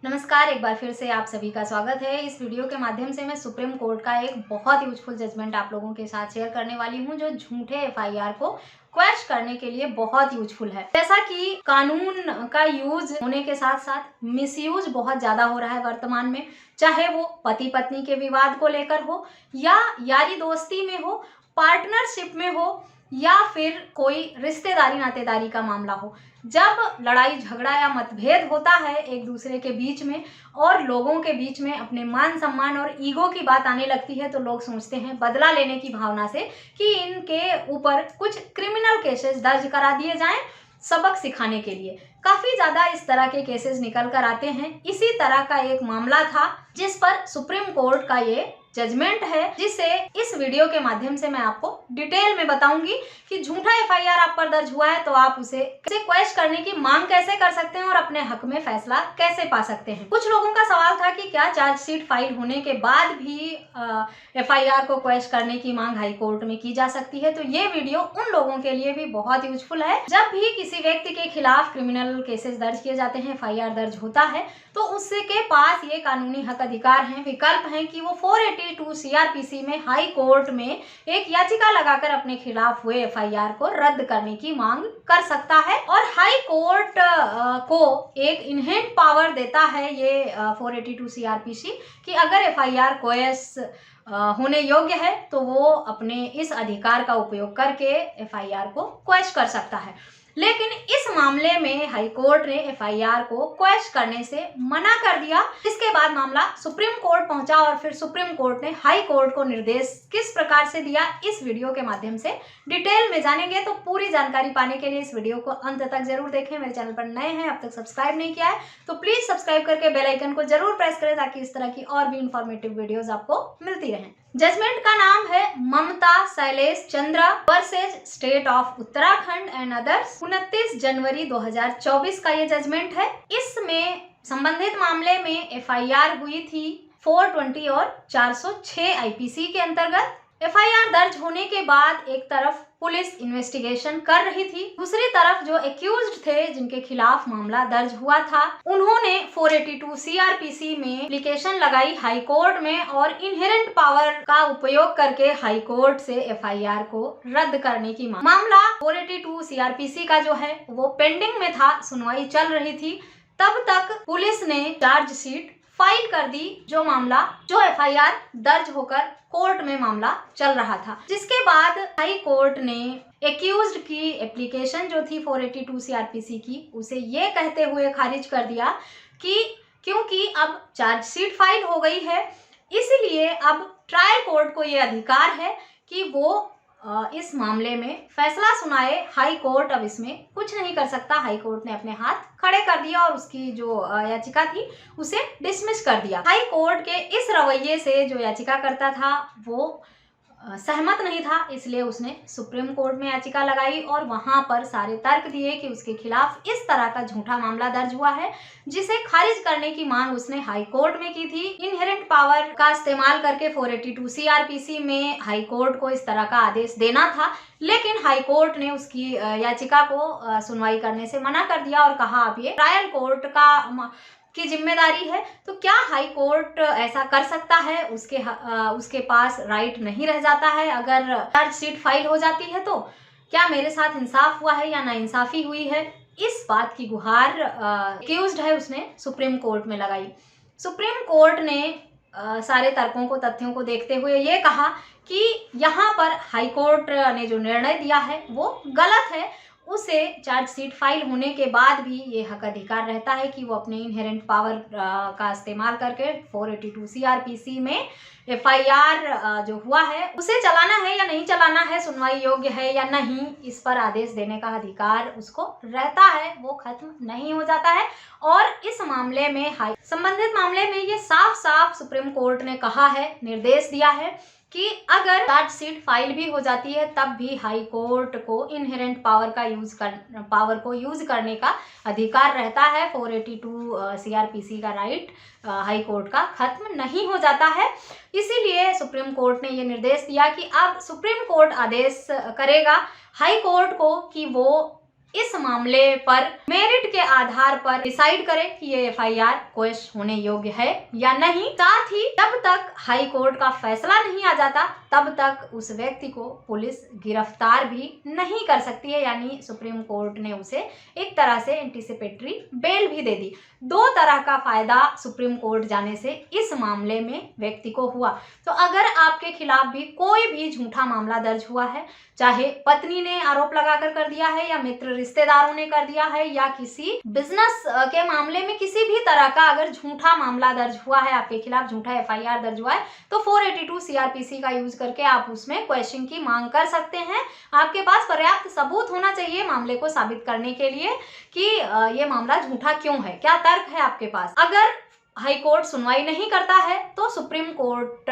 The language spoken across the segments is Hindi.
नमस्कार, एक बार फिर से आप सभी का स्वागत है। इस वीडियो के माध्यम से मैं सुप्रीम कोर्ट का एक बहुत यूजफुल जजमेंट आप लोगों के साथ शेयर करने वाली हूं, जो झूठे एफआईआर को क्वैश करने के लिए बहुत यूजफुल है। जैसा कि कानून का यूज होने के साथ साथ मिसयूज बहुत ज्यादा हो रहा है वर्तमान में, चाहे वो पति पत्नी के विवाद को लेकर हो या यारी दोस्ती में हो, पार्टनरशिप में हो या फिर कोई रिश्तेदारी नातेदारी का मामला हो। जब लड़ाई झगड़ा या मतभेद होता है एक दूसरे के बीच में और लोगों के बीच में अपने मान सम्मान और ईगो की बात आने लगती है, तो लोग सोचते हैं बदला लेने की भावना से कि इनके ऊपर कुछ क्रिमिनल केसेस दर्ज करा दिए जाएं, सबक सिखाने के लिए। काफी ज्यादा इस तरह के केसेस निकल कर आते हैं। इसी तरह का एक मामला था जिस पर सुप्रीम कोर्ट का ये जजमेंट है, जिसे इस वीडियो के माध्यम से मैं आपको डिटेल में बताऊंगी कि झूठा एफआईआर आप पर दर्ज हुआ है तो आप उसे कैसे क्वैश करने की मांग कैसे कर सकते हैं और अपने हक में फैसला कैसे पा सकते हैं। कुछ लोगों का सवाल था कि क्या चार्जशीट फाइल होने के बाद भी एफआईआर को क्वैश करने की मांग हाई कोर्ट में की जा सकती है। तो ये वीडियो उन लोगों के लिए भी बहुत यूजफुल है। जब भी किसी व्यक्ति के खिलाफ क्रिमिनल केसेस दर्ज किए जाते हैं, एफआईआर दर्ज होता है, तो उसके पास ये कानूनी हक अधिकार है, विकल्प है कि वो 482 सीआरपीसी में हाई कोर्ट में एक याचिका लगाकर अपने खिलाफ हुए एफआईआर को रद्द करने की मांग कर सकता है। और हाई कोर्ट को एक इनहेरेंट पावर देता है ये 482 सीआरपीसी कि अगर एफआईआर क्वैश होने योग्य है तो वो अपने इस अधिकार का उपयोग करके एफआईआर को क्वैश कर सकता है। लेकिन इस मामले में हाई कोर्ट ने एफआईआर को क्वैश करने से मना कर दिया। इसके बाद मामला सुप्रीम कोर्ट पहुंचा और फिर सुप्रीम कोर्ट ने हाई कोर्ट को निर्देश किस प्रकार से दिया, इस वीडियो के माध्यम से डिटेल में जानेंगे। तो पूरी जानकारी पाने के लिए इस वीडियो को अंत तक जरूर देखें। मेरे चैनल पर नए हैं, अब तक सब्सक्राइब नहीं किया है तो प्लीज सब्सक्राइब करके बेल आइकन को जरूर प्रेस करें ताकि इस तरह की और भी इंफॉर्मेटिव वीडियोस आपको मिलती रहें। जजमेंट का नाम है Mamata Shailesh Chandra versus state of Uttarakhand and others. 29 जनवरी 2024 का ये जजमेंट है। इसमें संबंधित मामले में एफआईआर हुई थी 420 और 406 आईपीसी के अंतर्गत। एफआईआर दर्ज होने के बाद एक तरफ पुलिस इन्वेस्टिगेशन कर रही थी, दूसरी तरफ जो एक्यूज्ड थे जिनके खिलाफ मामला दर्ज हुआ था, उन्होंने 482 सीआरपीसी में एप्लीकेशन लगाई हाई कोर्ट में और इनहेरेंट पावर का उपयोग करके हाई कोर्ट से एफआईआर को रद्द करने की मामला 482 सीआरपीसी का जो है वो पेंडिंग में था, सुनवाई चल रही थी। तब तक पुलिस ने चार्जशीट फाइल कर दी, जो एफआईआर दर्ज होकर कोर्ट में मामला चल रहा था। जिसके बाद हाई कोर्ट ने एक्यूज्ड की एप्लीकेशन जो थी 482 सीआरपीसी की, उसे ये कहते हुए खारिज कर दिया कि क्योंकि अब चार्जशीट फाइल हो गई है, इसलिए अब ट्रायल कोर्ट को ये अधिकार है कि वो इस मामले में फैसला सुनाए। हाई कोर्ट अब इसमें कुछ नहीं कर सकता। हाई कोर्ट ने अपने हाथ खड़े कर दिया और उसकी जो याचिका थी उसे डिसमिस कर दिया। हाई कोर्ट के इस रवैये से जो याचिका करता था वो सहमत नहीं था, इसलिए उसने सुप्रीम कोर्ट में याचिका लगाई और वहां पर सारे तर्क दिए कि उसके खिलाफ इस तरह का झूठा मामला दर्ज हुआ है, जिसे खारिज करने की मांग उसने हाई कोर्ट में की थी। इनहेरेंट पावर का इस्तेमाल करके 482 सीआरपीसी में हाई कोर्ट को इस तरह का आदेश देना था, लेकिन हाई कोर्ट ने उसकी याचिका को सुनवाई करने से मना कर दिया और कहा अब ये ट्रायल कोर्ट की जिम्मेदारी है। तो क्या हाई कोर्ट ऐसा कर सकता है? उसके पास राइट नहीं रह जाता है अगर चार्जशीट फाइल हो जाती है? तो क्या मेरे साथ इंसाफ हुआ है या नाइंसाफी हुई है, इस बात की गुहार एक्यूज्ड है उसने सुप्रीम कोर्ट में लगाई। सुप्रीम कोर्ट ने सारे तर्कों को, तथ्यों को देखते हुए ये कहा कि यहाँ पर हाई कोर्ट ने जो निर्णय दिया है वो गलत है। उसे चार्जशीट फाइल होने के बाद भी ये हक अधिकार रहता है कि वो अपने इनहेरेंट पावर का इस्तेमाल करके 482 सीआरपीसी में एफआईआर जो हुआ है उसे चलाना है या नहीं चलाना है, सुनवाई योग्य है या नहीं, इस पर आदेश देने का अधिकार उसको रहता है, वो खत्म नहीं हो जाता है। और इस मामले में संबंधित मामले में ये साफ साफ सुप्रीम कोर्ट ने कहा है, निर्देश दिया है कि अगर चार्जशीट फाइल भी हो जाती है तब भी हाई कोर्ट को इनहेरेंट पावर को यूज करने का अधिकार रहता है। 482 सीआरपीसी का राइट हाई कोर्ट का खत्म नहीं हो जाता है। इसीलिए सुप्रीम कोर्ट ने ये निर्देश दिया कि अब सुप्रीम कोर्ट आदेश करेगा हाई कोर्ट को कि वो इस मामले पर मेरिट के आधार पर डिसाइड करे कि ये एफआईआर क्वैश होने योग्य है या नहीं। साथ ही जब तक हाई कोर्ट का फैसला नहीं आ जाता तब तक उस व्यक्ति को पुलिस गिरफ्तार भी नहीं कर सकती है, यानी सुप्रीम कोर्ट ने उसे एक तरह से एंटीसिपेटरी बेल भी दे दी। दो तरह का फायदा सुप्रीम कोर्ट जाने से इस मामले में व्यक्ति को हुआ। तो अगर आपके खिलाफ भी कोई भी झूठा मामला दर्ज हुआ है, चाहे पत्नी ने आरोप लगाकर कर दिया है या मित्र रिश्तेदारों ने कर दिया है या किसी बिजनेस के मामले में किसी भी तरह का अगर झूठा मामला दर्ज हुआ है, आपके खिलाफ झूठा एफआईआर दर्ज हुआ है, तो 482 सीआरपीसी का यूज करके आप उसमें क्वेश्चन की मांग कर सकते हैं। आपके पास पर्याप्त सबूत होना चाहिए मामले को साबित करने के लिए कि ये मामला झूठा क्यों है, क्या तर्क है आपके पास। अगर हाई कोर्ट सुनवाई नहीं करता है तो सुप्रीम कोर्ट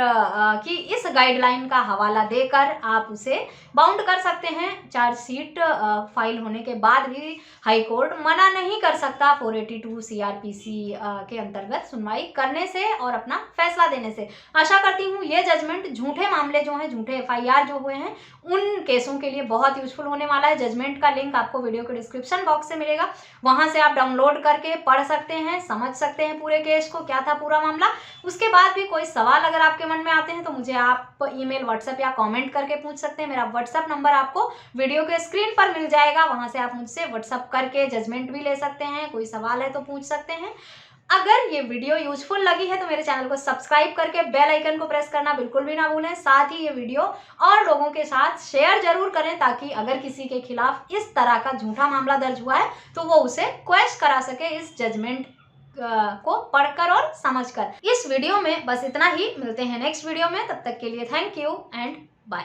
की इस गाइडलाइन का हवाला देकर आप उसे बाउंड कर सकते हैं। चार्जशीट फाइल होने के बाद भी हाई कोर्ट मना नहीं कर सकता 482 सीआरपीसी के अंतर्गत सुनवाई करने से और अपना फैसला देने से। आशा करती हूँ ये जजमेंट झूठे मामले जो हैं, झूठे एफआईआर जो हुए हैं, उन केसों के लिए बहुत यूजफुल होने वाला है। जजमेंट का लिंक आपको वीडियो के डिस्क्रिप्शन बॉक्स से मिलेगा, वहां से आप डाउनलोड करके पढ़ सकते हैं, समझ सकते हैं पूरे केस को, क्या था पूरा मामला। उसके बाद भी कोई सवाल अगर आपके मन में आते हैं तो मुझे आप ईमेल, व्हाट्सएप या कमेंट करके पूछ सकते हैं। मेरा व्हाट्सएप नंबर आपको वीडियो के स्क्रीन पर मिल जाएगा, वहां से आप मुझसे व्हाट्सएप करके जजमेंट भी ले सकते हैं, कोई सवाल है तो पूछ सकते हैं। अगर ये वीडियो यूजफुल लगी है तो मेरे चैनल को सब्सक्राइब करके बेल आइकन को प्रेस करना बिल्कुल भी ना भूलें। साथ ही ये वीडियो और लोगों के साथ शेयर जरूर करें ताकि अगर किसी के खिलाफ इस तरह का झूठा मामला दर्ज हुआ है तो वो उसे क्वेश्चन करा सके इस जजमेंट को पढ़कर और समझकर। इस वीडियो में बस इतना ही, मिलते हैं नेक्स्ट वीडियो में, तब तक के लिए थैंक यू एंड बाय।